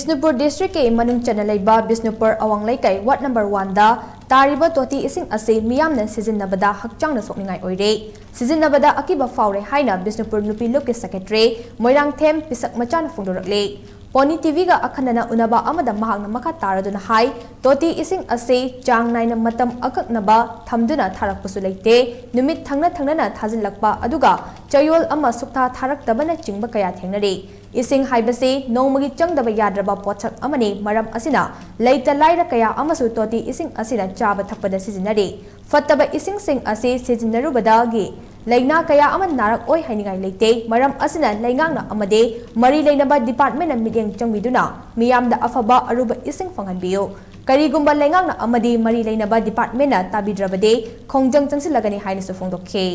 Bishnupur district ke manung chana laiba Bishnupur Awang Leikai ward number 1 da tariba Toti Esing Meeyam na Sijinnabada Hakchang Sokningai Oire Sijinnabada akiba faure haina Bishnupur nupi local secretary Moirang Them pisak macana phungdorakle Pony TV ga akhanana unaba amada mahakna makha taraduna hai Toti Esing chang naina matam akaknaba thamduna tharakpasu leite numit thangna thajinlakpa aduga chayol ama sukta tharaktabana chingba kaya thengnare Ising haibase nongmagi changdaba yadraba pochak amani maram asina leita laira kaya amasu Toti Esing asina chaba thakpada sijinnare fattaba ising sing ase sijinnarubadagi Laina kaya aman narak oi hainingai leite maram asina laingangna amade mari leinaba department na midyang changbiduna miyamda afaba aruba ising fanghanbiyo karigumba laingangna amade mari leinaba department na tabidrabade khongjang changsilagani hainasu phongdokhe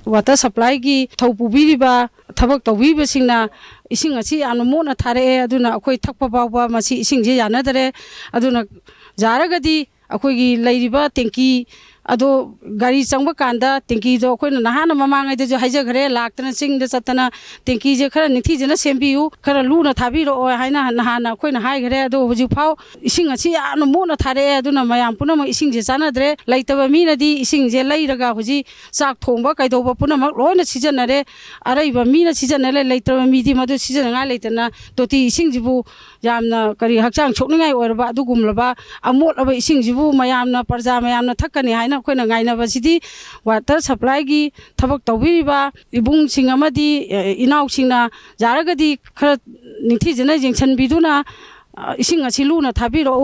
Water supply gi thopubiriba thabak tawibasingna ising asi anumona thare aduna akoi thakpa bawa masi ising je yanadare aduna jaragadi akoi gi leiriba tenki ado gari changba kanda tenki jo akoi nahana mamangai de jo haija gare laktana sing de satana tenki je khara nithi jena sembiu khara luna thabiro haina nahana akoi na hai gare ado huji phau ising asi anumona thare aduna mayam punama ising je chanadre laitaba mina di ising je leiraga huji sak thongba kaidoba punama loina sijanare araiba mina sijanale laitaba midi madu sijananga leitana Toti ising jibu yamna kari Hakchang Sokningai Oire adugumlaba amot aba ising jibu mayamna parja mayamna thakani haina koina ngaina basidi water supply gi thabak tawiriba ibung singamadi inau singna jaragadi khara nithi jena jengchan biduna ising asi luna thabiro